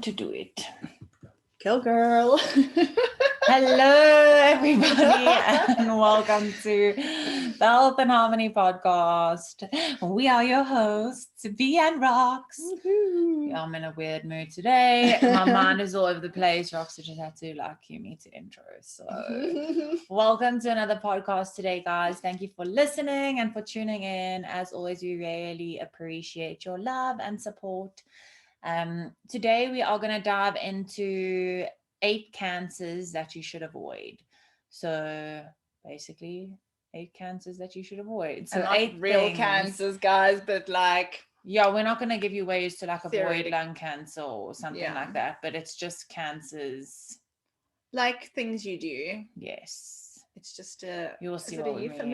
to do it. Kill girl. Hello, everybody, and welcome to the Health and Harmony podcast. We are your hosts, B and Rox. Yeah, I'm in a weird mood today. My mind is all over the place. Rox just had to cue me to intro. So, welcome to another podcast today, guys. Thank you for listening and for tuning in. As always, we really appreciate your love and support. Today, we are going to dive into 8 cancers that you should avoid. So basically 8 cancers that you should avoid. So not 8 real things. cancers, guys, but yeah, we're not going to give you ways to avoid lung cancer or something like that, but it's just cancers, things you do. Yes. It's just you'll see what we mean.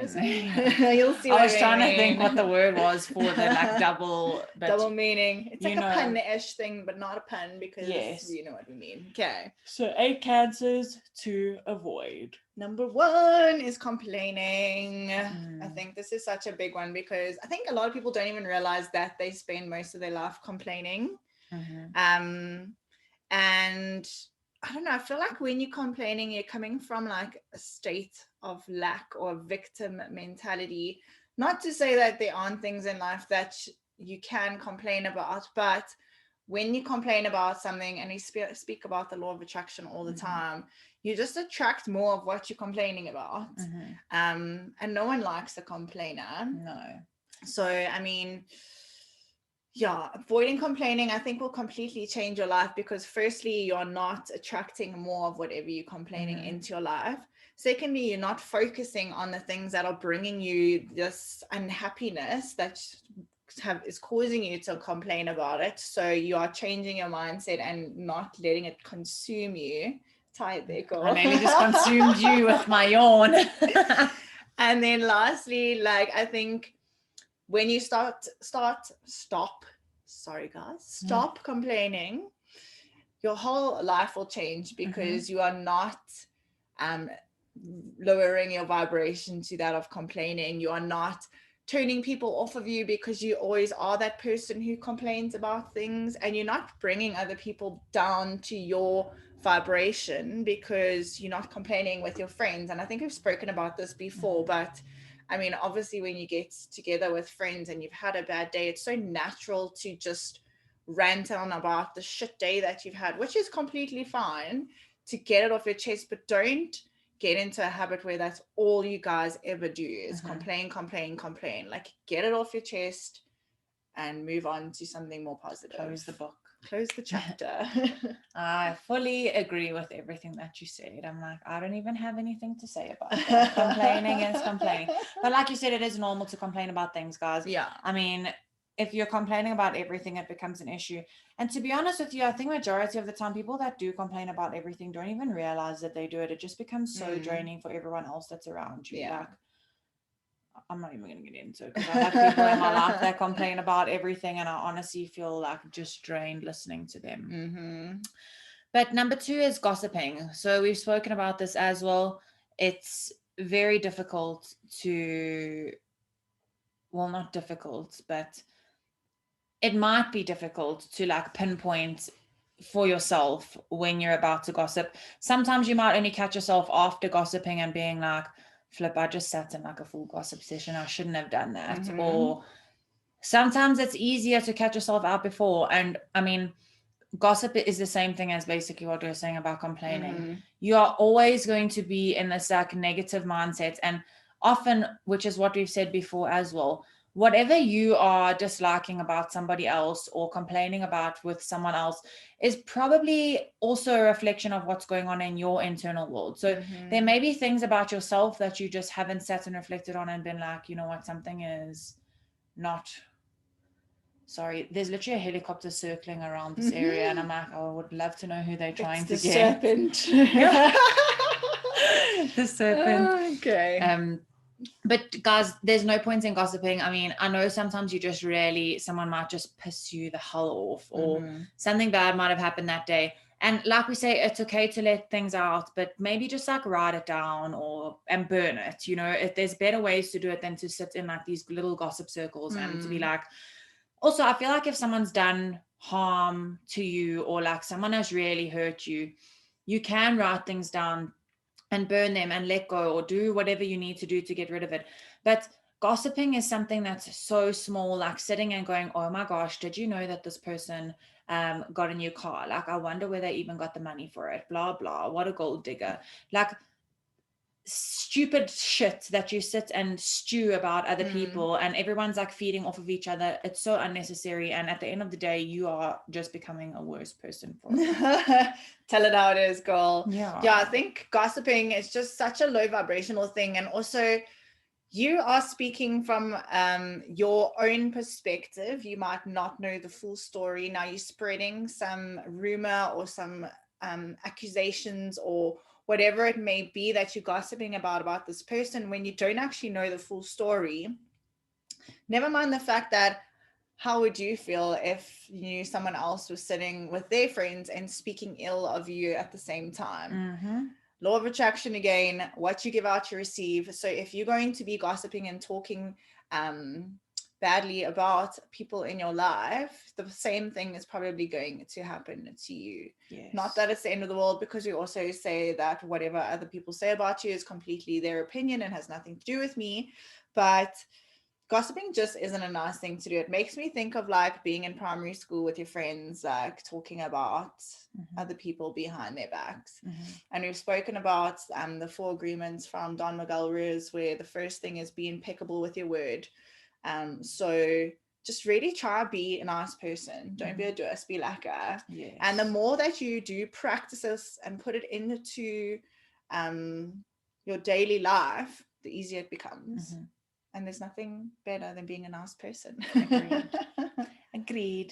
You'll see what I was trying to think what the word was for the double meaning. It's like a pun-ish thing, but not a pun because you know what we mean. Okay. So 8 cancers to avoid. Number 1 is complaining. I think this is such a big one because I think a lot of people don't even realize that they spend most of their life complaining. And I don't know, I feel like when you're complaining, you're coming from a state of lack or victim mentality. Not to say that there aren't things in life that you can complain about, but when you complain about something, and we speak about the law of attraction all the time, you just attract more of what you're complaining about. And no one likes a complainer. No. So, I mean, yeah, avoiding complaining, I think, will completely change your life because firstly, you're not attracting more of whatever you're complaining into your life. Secondly, you're not focusing on the things that are bringing you this unhappiness that is causing you to complain about it. So you are changing your mindset and not letting it consume you. Tired there, girl. I nearly just consumed you with my yawn. And then lastly, I think when you stop complaining, your whole life will change because you are not lowering your vibration to that of complaining. You are not turning people off of you because you always are that person who complains about things, and you're not bringing other people down to your vibration because you're not complaining with your friends. And I think we've spoken about this before, but I mean, obviously when you get together with friends and you've had a bad day, it's so natural to just rant on about the shit day that you've had, which is completely fine to get it off your chest, but don't get into a habit where that's all you guys ever do is complain. Get it off your chest and move on to something more positive. Close the book. Close the chapter. I fully agree with everything that you said. I'm I don't even have anything to say about that. Complaining is complaining. But like you said, it is normal to complain about things, guys. Yeah. I mean, if you're complaining about everything, it becomes an issue. And to be honest with you, I think majority of the time, people that do complain about everything don't even realize that they do it. It just becomes so draining for everyone else that's around you. Yeah. I'm not even going to get into it because I have people in my life that complain about everything, and I honestly feel just drained listening to them. But number 2 is gossiping. So we've spoken about this as well. It's very difficult not difficult, but it might be difficult to pinpoint for yourself when you're about to gossip. Sometimes you might only catch yourself after gossiping and being flip, I just sat in a full gossip session. I shouldn't have done that. Or sometimes it's easier to catch yourself out before. And I mean, gossip is the same thing as basically what we were saying about complaining. You are always going to be in this negative mindset. And often, which is what we've said before as well, whatever you are disliking about somebody else or complaining about with someone else is probably also a reflection of what's going on in your internal world. So there may be things about yourself that you just haven't sat and reflected on and been you know what, something is not... Sorry, there's literally a helicopter circling around this area, and I'm I would love to know who they're trying to get. Serpent. The serpent. Okay. But guys, there's no point in gossiping. I mean, I know sometimes someone might just piss you the hell off, or something bad might have happened that day. And like we say, it's okay to let things out, but maybe just write it down and burn it. You know, there's better ways to do it than to sit in these little gossip circles and to be also, I feel if someone's done harm to you, or like someone has really hurt you, you can write things down and burn them and let go, or do whatever you need to do to get rid of it. But gossiping is something that's so small, like sitting and going, oh my gosh, did you know that this person got a new car? Like, I wonder where they even got the money for it, blah blah, what a gold digger. Like, stupid shit that you sit and stew about other people, and everyone's like feeding off of each other. It's so unnecessary, and at the end of the day you are just becoming a worse person for it. Tell it how it is, girl. Yeah, I think gossiping is just such a low vibrational thing, and also you are speaking from your own perspective. You might not know the full story. Now you're spreading some rumor or some accusations or whatever it may be that you're gossiping about this person, when you don't actually know the full story. Never mind the fact that, how would you feel if you knew someone else was sitting with their friends and speaking ill of you at the same time? Law of attraction again, what you give out, you receive. So if you're going to be gossiping and talking badly about people in your life, the same thing is probably going to happen to you. Yes. Not that it's the end of the world, because we also say that whatever other people say about you is completely their opinion and has nothing to do with me. But gossiping just isn't a nice thing to do. It makes me think of like being in primary school with your friends, like talking about other people behind their backs. And we've spoken about the 4 agreements from Don Miguel Ruiz, where the first thing is be impeccable with your word. So just really try to be a nice person. Don't be a doers, be like a. Yes. And the more that you do practice this and put it into your daily life, the easier it becomes. And there's nothing better than being a nice person. Agreed.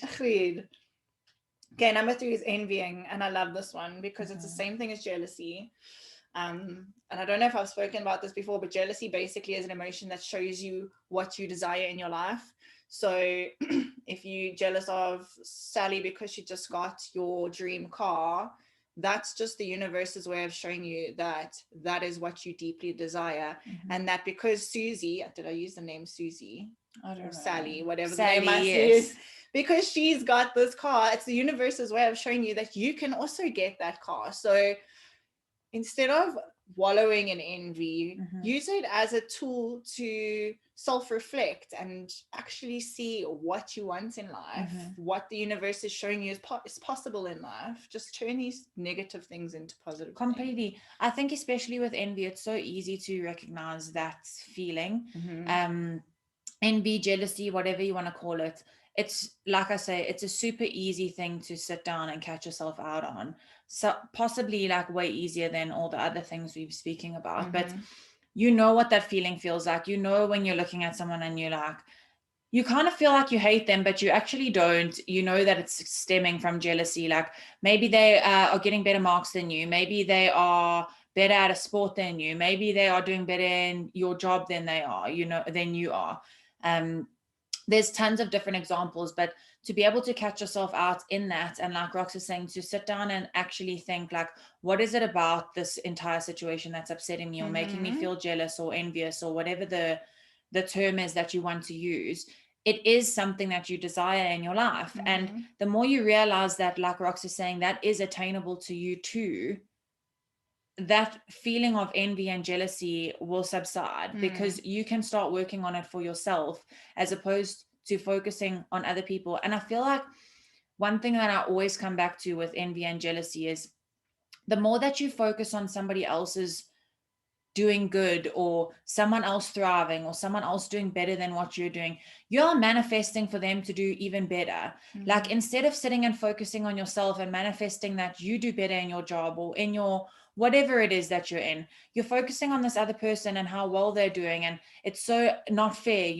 Okay, number 3 is envying. And I love this one because it's the same thing as jealousy. And I don't know if I've spoken about this before, but jealousy basically is an emotion that shows you what you desire in your life. So if you're jealous of Sally because she just got your dream car, that's just the universe's way of showing you that that is what you deeply desire. And that because Susie, did I use the name Susie? I don't know. Sally, whatever Sally, the name I use, because she's got this car, it's the universe's way of showing you that you can also get that car. So instead of wallowing in envy, use it as a tool to self-reflect and actually see what you want in life, what the universe is showing you is possible in life. Just turn these negative things into positive completely things. I think especially with envy, it's so easy to recognize that feeling. Envy, jealousy, whatever you want to call it, it's like I say, it's a super easy thing to sit down and catch yourself out on. So possibly like way easier than all the other things we've speaking about. But you know what that feeling feels like. You know when you're looking at someone and you're like, you kind of feel like you hate them, but you actually don't. You know that it's stemming from jealousy. Like maybe they are getting better marks than you. Maybe they are better at a sport than you. Maybe they are doing better in your job than they are, than you are. There's tons of different examples, but to be able to catch yourself out in that, and like Rox is saying, to sit down and actually think like, what is it about this entire situation that's upsetting me or making me feel jealous or envious or whatever the term is that you want to use. It is something that you desire in your life. And the more you realize that, like Rox is saying, that is attainable to you too, that feeling of envy and jealousy will subside because you can start working on it for yourself as opposed to focusing on other people. And I feel like one thing that I always come back to with envy and jealousy is the more that you focus on somebody else's doing good or someone else thriving or someone else doing better than what you're doing, you're manifesting for them to do even better. Like instead of sitting and focusing on yourself and manifesting that you do better in your job or in your whatever it is that you're in, you're focusing on this other person and how well they're doing. And it's so not fair,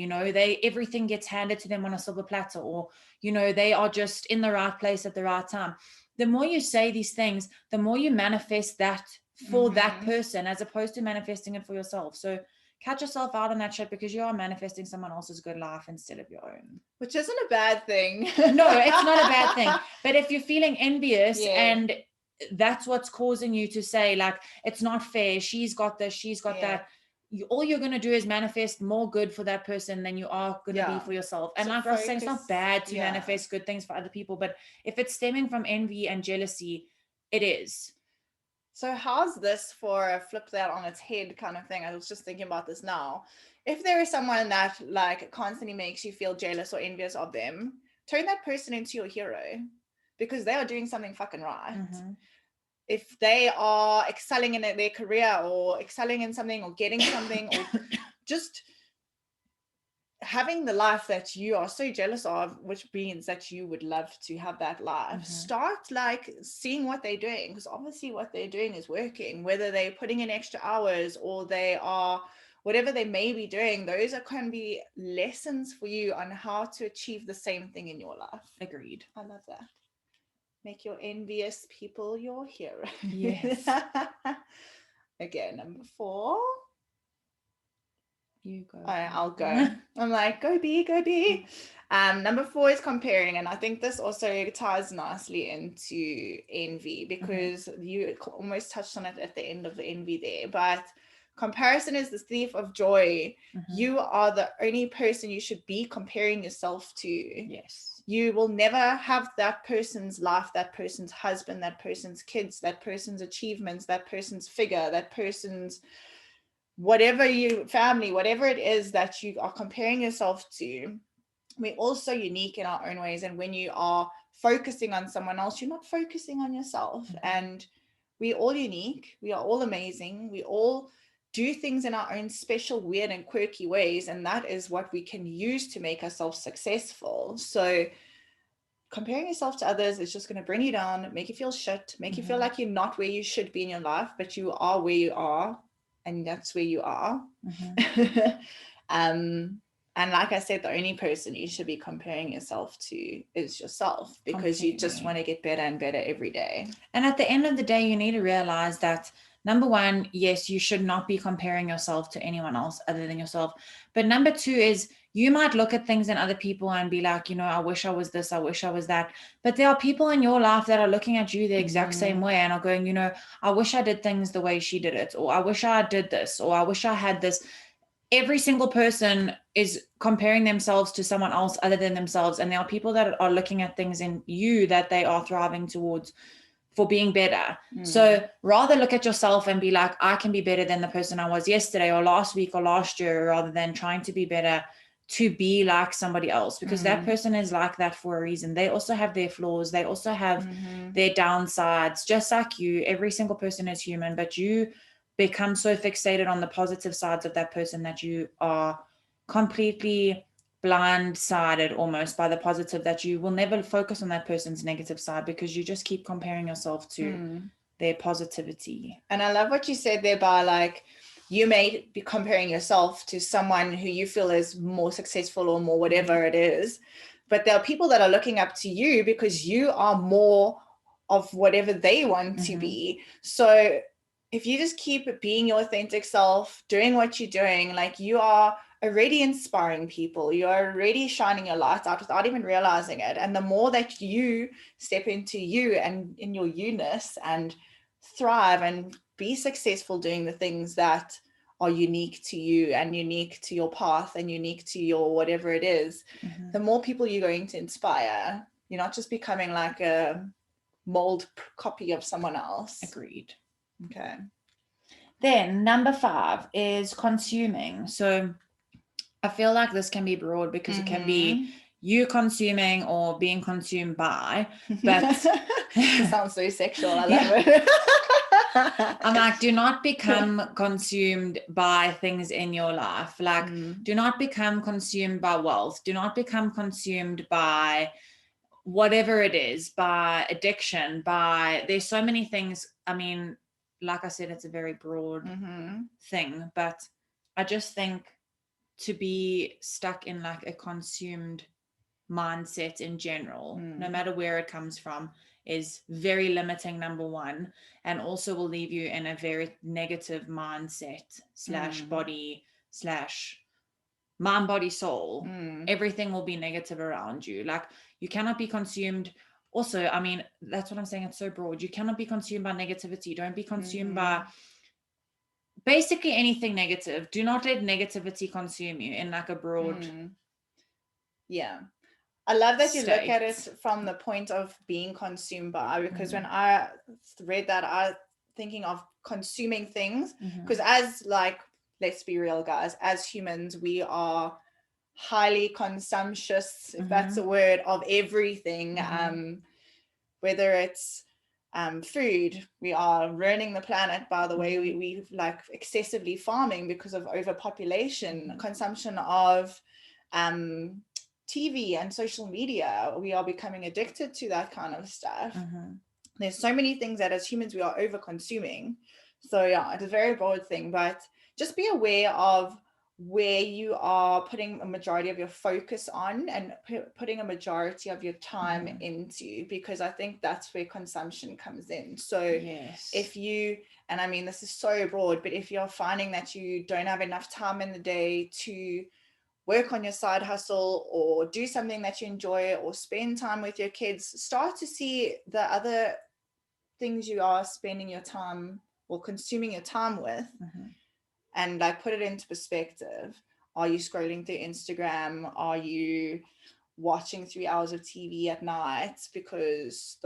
everything gets handed to them on a silver platter, or they are just in the right place at the right time. The more you say these things, the more you manifest that for that person as opposed to manifesting it for yourself. So catch yourself out on that shit because you are manifesting someone else's good life instead of your own. Which isn't a bad thing. No, it's not a bad thing. But if you're feeling envious and that's what's causing you to say like, it's not fair, she's got this, she's got that, all you're going to do is manifest more good for that person than you are going to be for yourself. And So like I was saying, it's not focus- bad to yeah. manifest good things for other people, but if it's stemming from envy and jealousy, it is. So how's this for a flip that on its head kind of thing? I was just thinking about this now. If there is someone that like constantly makes you feel jealous or envious of them, turn that person into your hero, because they are doing something fucking right. Mhm. If they are excelling in their career or excelling in something or getting something or just having the life that you are so jealous of, which means that you would love to have that life, start like seeing what they're doing, because obviously what they're doing is working, whether they're putting in extra hours or they are whatever they may be doing. Those can be lessons for you on how to achieve the same thing in your life. Agreed. I love that. Make your envious people your hero. Yes. Okay, number 4. You go. I'll go. I'm like, go B. Number 4 is comparing, and I think this also ties nicely into envy, because you almost touched on it at the end of the envy there. But comparison is the thief of joy. You are the only person you should be comparing yourself to. Yes. You will never have that person's life, that person's husband, that person's kids, that person's achievements, that person's figure, that person's whatever family, whatever it is that you are comparing yourself to. We're also unique in our own ways. And when you are focusing on someone else, you're not focusing on yourself. And we're all unique. We are all amazing. We all do things in our own special, weird, and quirky ways. And that is what we can use to make ourselves successful. So comparing yourself to others is just going to bring you down, make you feel shit, make you feel like you're not where you should be in your life, but you are where you are. And that's where you are. And like I said, the only person you should be comparing yourself to is yourself, because you just want to get better and better every day. And at the end of the day, you need to realize that, number one, yes, you should not be comparing yourself to anyone else other than yourself. But number 2 is, you might look at things in other people and be like, I wish I was this, I wish I was that. But there are people in your life that are looking at you the exact same way and are going, I wish I did things the way she did it, or I wish I did this, or I wish I had this. Every single person is comparing themselves to someone else other than themselves. And there are people that are looking at things in you that they are thriving towards for being better. So rather look at yourself and be like, I can be better than the person I was yesterday or last week or last year, rather than trying to be better to be like somebody else, because that person is like that for a reason. They also have their flaws. They also have their downsides, just like you. Every single person is human, but you become so fixated on the positive sides of that person that you are completely blindsided almost by the positive, that you will never focus on that person's negative side, because you just keep comparing yourself to their positivity. And I love what you said there, by like, you may be comparing yourself to someone who you feel is more successful or more whatever it is, but there are people that are looking up to you because you are more of whatever they want to be. So if you just keep being your authentic self, doing what you're doing, like, you are already inspiring people. You are already shining your light out without even realizing it. And the more that you step into you and in your you-ness and thrive and be successful doing the things that are unique to you and unique to your path and unique to your whatever it is, the more people you're going to inspire. You're not just becoming like a mold copy of someone else. Agreed. Okay. Then number 5 is consuming. So I feel like this can be broad, because it can be you consuming or being consumed by, but it sounds so sexual. I love it. I'm like, do not become consumed by things in your life. Like, do not become consumed by wealth. Do not become consumed by whatever it is, by addiction, there's so many things. I mean, like I said, it's a very broad thing, but I just think to be stuck in like a consumed mindset in general, no matter where it comes from, is very limiting, number 1, and also will leave you in a very negative mindset / body / mind, body, soul. Everything will be negative around you. Like, you cannot be consumed. Also, I mean, that's what I'm saying, it's so broad. You cannot be consumed by negativity. Don't be consumed by basically anything negative. Do not let negativity consume you in like a broad yeah. I love that you look at it state. from the point of being consumed by, because when Mhm. I read that, I thinking of consuming things, Mhm. because as like, let's be real, guys, as humans, we are highly consumptious, if that's a word, of everything. Whether it's food, we are ruining the planet by the way we like excessively farming because of overpopulation, consumption of TV and social media. We are becoming addicted to that kind of stuff. There's so many things that as humans we are over consuming. So yeah, it's a very broad thing, but just be aware of where you are putting a majority of your focus on and putting a majority of your time into, because I think that's where consumption comes in. So yes, if you, and I mean this is so broad, but if you're finding that you don't have enough time in the day to work on your side hustle or do something that you enjoy or spend time with your kids, start to see the other things you are spending your time or consuming your time with, and like put it into perspective. Are you scrolling through Instagram? Are you watching 3 hours of TV at night? Because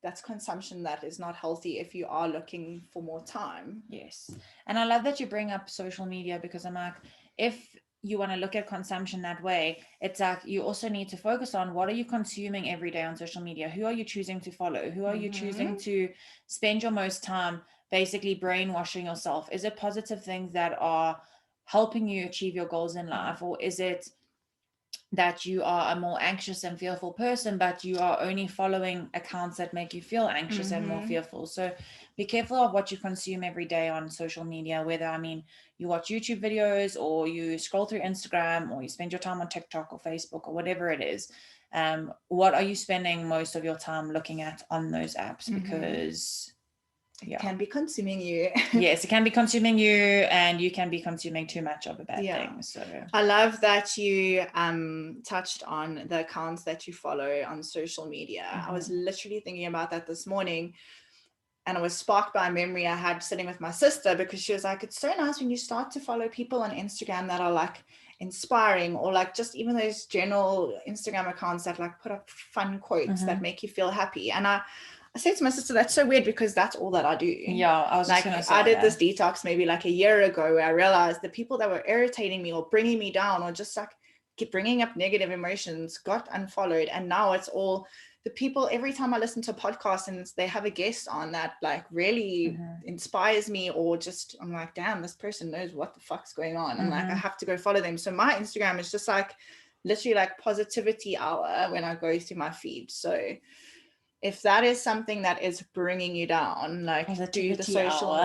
that's consumption that is not healthy if you are looking for more time. Yes. And I love that you bring up social media, because I'm like, if you want to look at consumption that way, it's like you also need to focus on what are you consuming every day on social media? Who are you choosing to follow? Who are you choosing to spend your most time basically brainwashing yourself? Is it positive things that are helping you achieve your goals in life, or is it that you are a more anxious and fearful person, but you are only following accounts that make you feel anxious and more fearful? So be careful of what you consume every day on social media, whether, I mean, you watch YouTube videos or you scroll through Instagram or you spend your time on TikTok or Facebook or whatever it is. What are you spending most of your time looking at on those apps? Because it can be consuming you. Yes, it can be consuming you, and you can be consuming too much of a bad thing. So I love that you touched on the accounts that you follow on social media. I was literally thinking about that this morning, and I was sparked by a memory I had sitting with my sister, because she was like, it's so nice when you start to follow people on Instagram that are like inspiring, or like just even those general Instagram accounts that like put up fun quotes that make you feel happy. And I said to my sister, that's so weird, because that's all that I do. Yeah, I was like, just gonna say I did that. this detox maybe like a year ago, where I realized the people that were irritating me or bringing me down or just like keep bringing up negative emotions got unfollowed. And now it's all the people, every time I listen to a podcast and they have a guest on that like really inspires me, or just I'm like, damn, this person knows what the fuck's going on. I'm like, I have to go follow them. So my Instagram is just like literally like positivity hour when I go through my feed. So if that is something that is bringing you down, like do the social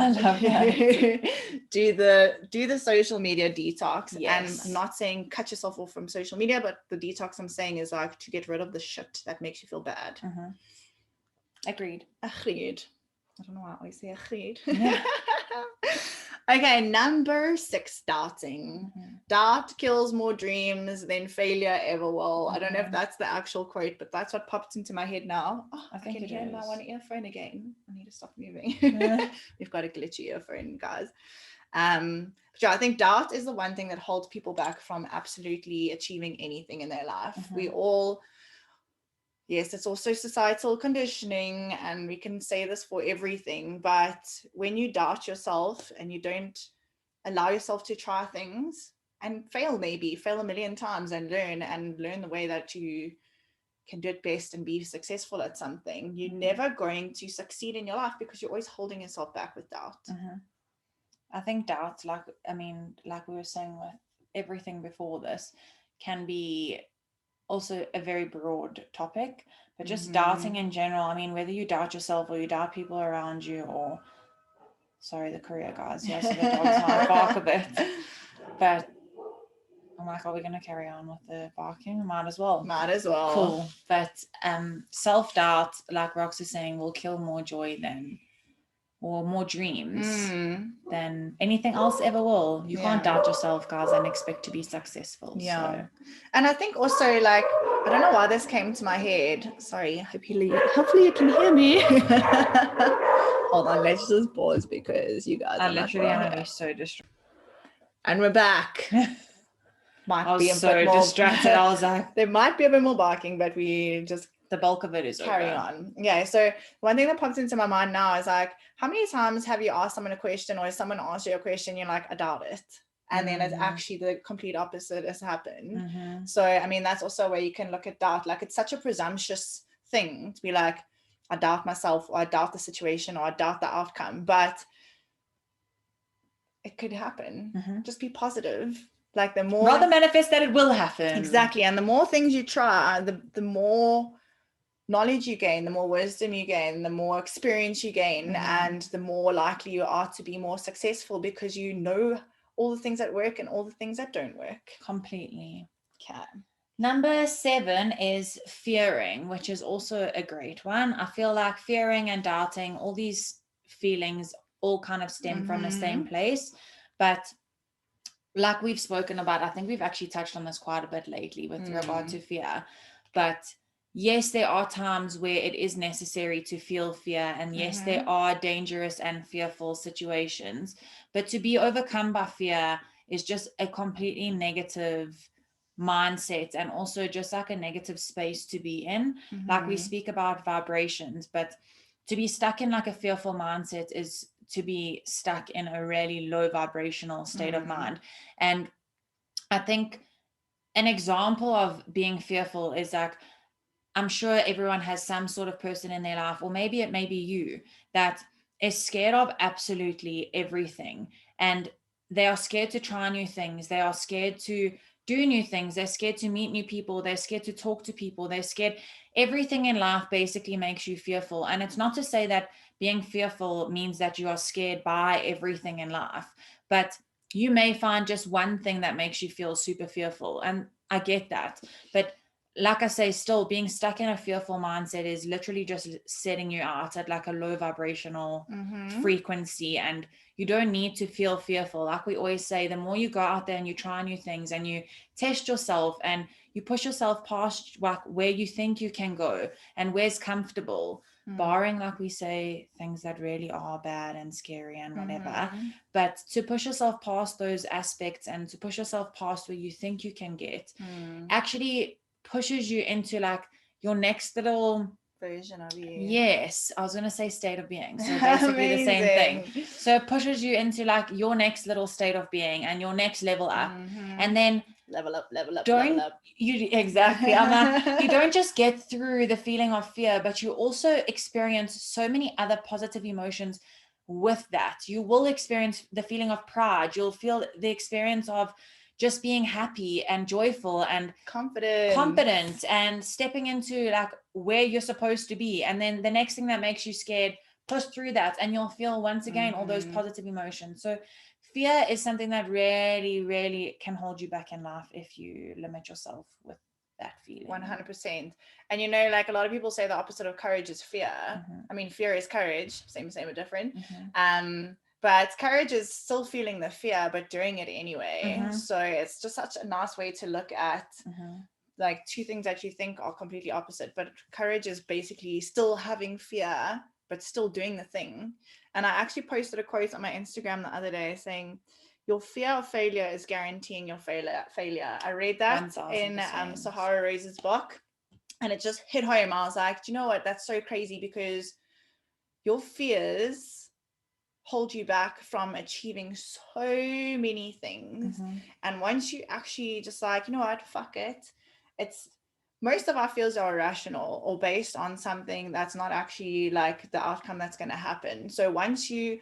do the social media detox. Yes. And I'm not saying cut yourself off from social media, but the detox I'm saying is like to get rid of the shit that makes you feel bad. Agreed. I don't know why I always say agreed. Yeah. Okay, number 6, doubting. Doubt kills more dreams than failure ever will. I don't know if that's the actual quote, but that's what popped into my head now. Oh, I can hear my one earphone again. I need to stop moving. We've got a glitchy earphone, guys. But yeah, I think doubt is the one thing that holds people back from absolutely achieving anything in their life. We all, yes, it's also societal conditioning, and we can say this for everything, but when you doubt yourself and you don't allow yourself to try things and fail a million times and learn the way that you can do it best and be successful at something, you're never going to succeed in your life, because you're always holding yourself back with doubt. I think doubt, like we were saying with everything before this, can be also a very broad topic, but just doubting in general. I mean, whether you doubt yourself or you doubt people around you, or sorry, the courier guys, yeah, so the dogs might bark a bit, but I'm like, are we going to carry on with the barking? Might as well. Cool. But self-doubt, like Rox is saying, will kill more joy than or more dreams, then anything else ever will. You can't doubt yourself, guys, and expect to be successful. Yeah. So. And I think also, like, I don't know why this came to my head. Sorry, hopefully you can hear me. Hold on, let's just pause because you guys I literally am going to be so distracted. And we're back. I was so distracted. I was like, there might be a bit more barking, but we just the bulk of it is carry over. on. Yeah. So one thing that pops into my mind now is like, how many times have you asked someone a question, or someone asked you a question, you're like, I doubt it, and then it's actually the complete opposite has happened. So I mean, that's also where you can look at doubt. Like, it's such a presumptuous thing to be like, I doubt myself, or I doubt the situation, or I doubt the outcome, but it could happen. Just be positive. Like, the more rather manifest that it will happen. Exactly. And the more things you try, the more knowledge you gain, the more wisdom you gain, the more experience you gain, and the more likely you are to be more successful, because you know all the things that work and all the things that don't work. Completely. Okay. Number 7 is fearing, which is also a great one. I feel like fearing and doubting, all these feelings all kind of stem from the same place. But like we've spoken about, I think we've actually touched on this quite a bit lately with regard to fear. But yes, there are times where it is necessary to feel fear. And yes, there are dangerous and fearful situations. But to be overcome by fear is just a completely negative mindset, and also just like a negative space to be in. Like, we speak about vibrations, but to be stuck in like a fearful mindset is to be stuck in a really low vibrational state of mind. And I think an example of being fearful is like, I'm sure everyone has some sort of person in their life, or maybe it may be you, that is scared of absolutely everything. And they are scared to try new things. They are scared to do new things. They're scared to meet new people. They're scared to talk to people. They're scared. Everything in life basically makes you fearful. And it's not to say that being fearful means that you are scared by everything in life, but you may find just one thing that makes you feel super fearful. And I get that. But like I say, still being stuck in a fearful mindset is literally just setting you out at like a low vibrational frequency, and you don't need to feel fearful. Like we always say, the more you go out there and you try new things and you test yourself and you push yourself past like where you think you can go and where's comfortable, barring, like we say, things that really are bad and scary and whatever, but to push yourself past those aspects and to push yourself past where you think you can get actually pushes you into like your next little version of you. Yes, I was going to say state of being. So basically the same thing. So it pushes you into like your next little state of being and your next level up. And then level up. You exactly. I'm like, you don't just get through the feeling of fear, but you also experience so many other positive emotions with that. You will experience the feeling of pride. You'll feel the experience of just being happy and joyful and confident and stepping into like where you're supposed to be. And then the next thing that makes you scared, push through that and you'll feel once again all those positive emotions. So fear is something that really, really can hold you back in life if you limit yourself with that feeling. 100%. And you know, like a lot of people say the opposite of courage is fear. I mean, fear is courage, same but different. But courage is still feeling the fear, but doing it anyway. So it's just such a nice way to look at like two things that you think are completely opposite. But courage is basically still having fear, but still doing the thing. And I actually posted a quote on my Instagram the other day saying, your fear of failure is guaranteeing your failure. I read that 1000%. in Sahara Rose's book, and it just hit home. I was like, do you know what? That's so crazy, because your fears hold you back from achieving so many things. And once you actually just like, you know what, fuck it, it's most of our fears are irrational or based on something that's not actually like the outcome that's going to happen. So once you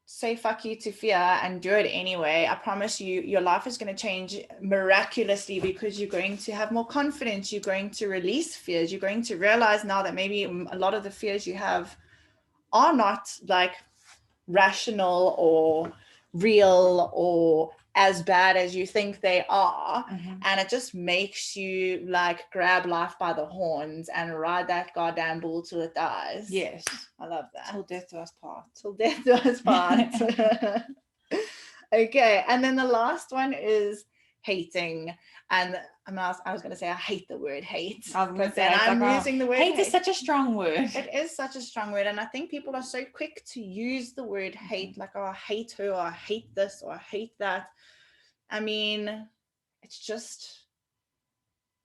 say fuck you to fear and do it anyway, I promise you, your life is going to change miraculously, because you're going to have more confidence. You're going to release fears. You're going to realize now that maybe a lot of the fears you have are not like rational or real or as bad as you think they are. Mhm. And it just makes you like grab life by the horns and ride that goddamn bull till it dies. Yes. I love that. Till death do us part. Till death do us part. Okay, and then the last one is hating. And I was going to say I hate the word hate, but then I'm using the word hate is such a strong word. It is such a strong word, and I think people are so quick to use the word hate, like, oh, I hate her, or I hate this, or I hate that. I mean, it's just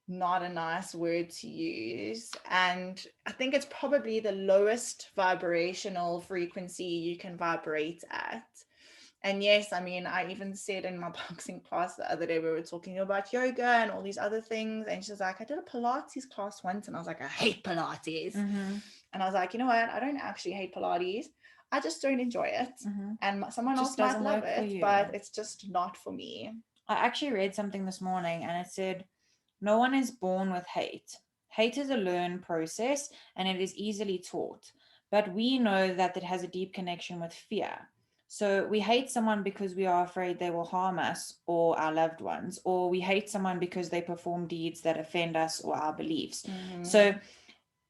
not a nice word to use, and I think it's probably the lowest vibrational frequency you can vibrate at. And yes, I mean, I even said in my boxing class the other day, we were talking about yoga and all these other things. And she's like, I did a Pilates class once. And I was like, I hate Pilates. Mm-hmm. And I was like, you know what? I don't actually hate Pilates. I just don't enjoy it. Mm-hmm. And someone else might love it, but it's just not for me. I actually read something this morning and it said, no one is born with hate. Hate is a learned process and it is easily taught. But we know that it has a deep connection with fear. So we hate someone because we are afraid they will harm us or our loved ones, or we hate someone because they perform deeds that offend us or our beliefs. Mm-hmm. So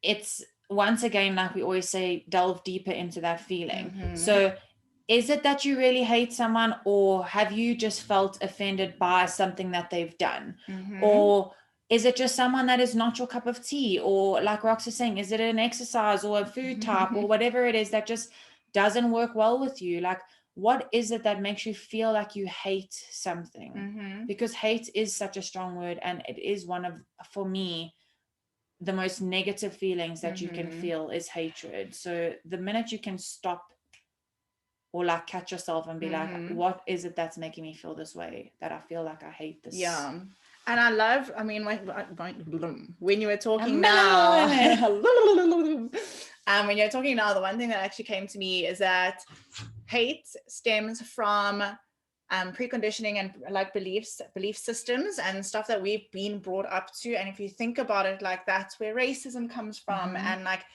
it's, once again, like we always say, delve deeper into that feeling. Mm-hmm. So is it that you really hate someone, or have you just felt offended by something that they've done? Mm-hmm. Or is it just someone that is not your cup of tea? Or like Rox is saying, is it an exercise or a food type or whatever it is that just doesn't work well with you? Like, what is it that makes you feel like you hate something? Mm-hmm. Because hate is such a strong word, and it is one of, for me, the most negative feelings that you can feel is hatred. So the minute you can stop or like catch yourself and be like, what is it that's making me feel this way, that I feel like I hate this? Yeah. And I love, I mean, when you were talking now, when you're talking now, the one thing that actually came to me is that hate stems from preconditioning and like belief systems and stuff that we've been brought up to. And if you think about it, like, that's where racism comes from, and like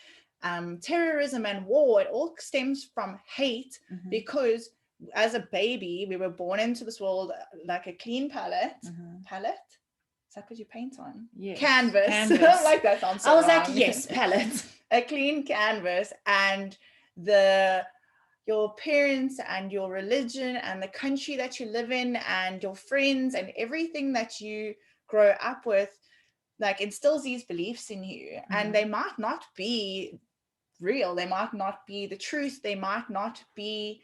terrorism and war, it all stems from hate, because as a baby we were born into this world like a clean palette. Is that what you paint on? Yes. Canvas. Like, that sounds so I was wrong. like, yes, palette. A clean canvas, and your parents and your religion and the country that you live in and your friends and everything that you grow up with, like, instills these beliefs in you. And they might not be real, they might not be the truth, they might not be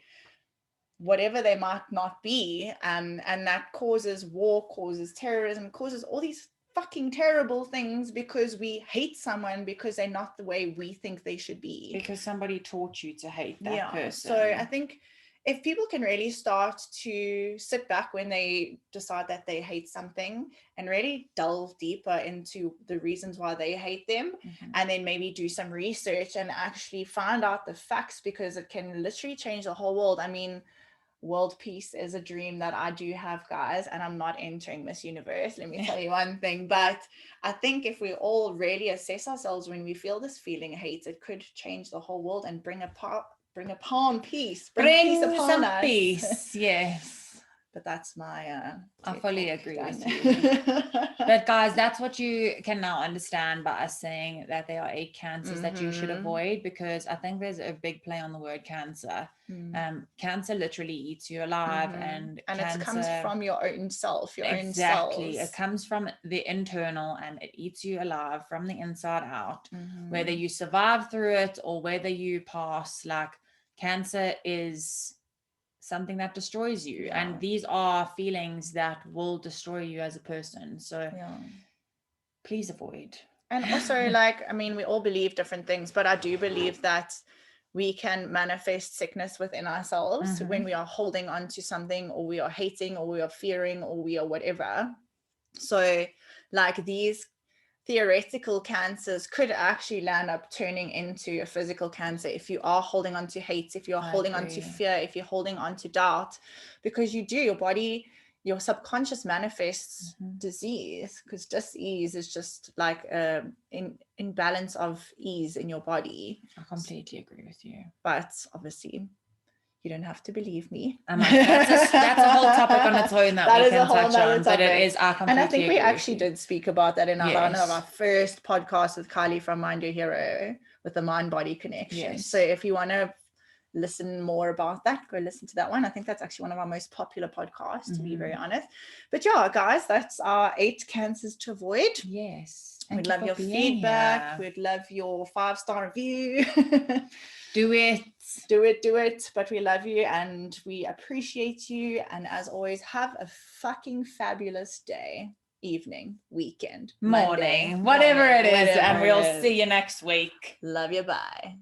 whatever they might not be, and that causes war, causes terrorism, causes all these fucking terrible things, because we hate someone because they're not the way we think they should be, because somebody taught you to hate that person. So I think if people can really start to sit back when they decide that they hate something and really delve deeper into the reasons why they hate them, and then maybe do some research and actually find out the facts, because it can literally change the whole world. I mean, world peace is a dream that I do have, guys, and I'm not entering Miss Universe, let me tell you one thing. But I think if we all really assess ourselves when we feel this feeling hate, it could change the whole world and bring upon peace, bring peace upon us. Peace. Yes. But that's my I fully agree with you. But guys, that's what you can now understand by us saying that there are 8 cancers that you should avoid, because I think there's a big play on the word cancer. Cancer literally eats you alive, and cancer, it comes from your own self, your own cells. Exactly. It comes from the internal, and it eats you alive from the inside out. Whether you survive through it or whether you pass, like, cancer is something that destroys you, and these are feelings that will destroy you as a person. So please avoid. And also, like, I mean, we all believe different things, but I do believe that we can manifest sickness within ourselves when we are holding on to something, or we are hating, or we are fearing, or we are whatever. So like, these theoretical cancers could actually land up turning into a physical cancer if you are holding on to hate, if you're holding on to fear, if you're holding on to doubt, because your body, your subconscious manifests disease, because dis-ease is just like imbalance of ease in your body. I completely agree with you. But obviously You don't have to believe me. That's a whole topic on its own that we is can a whole touch nother on, but it topic. is, I completely And I think we agree with actually you. did speak about that in one of Yes. our first podcasts with Kylie from Mind Your Hero with the mind-body connection. Yes. So if you want to listen more about that, go listen to that one. I think that's actually one of our most popular podcasts, to be very honest. But yeah, guys, that's our 8 cancers to avoid. Yes. We'd love your feedback. We'd love your 5-star review. Do it. Do it. But we love you and we appreciate you. And as always, have a fucking fabulous day, evening, weekend, Morning, Monday, whatever it is. whatever And we'll it is. see you next week. Love you. Bye.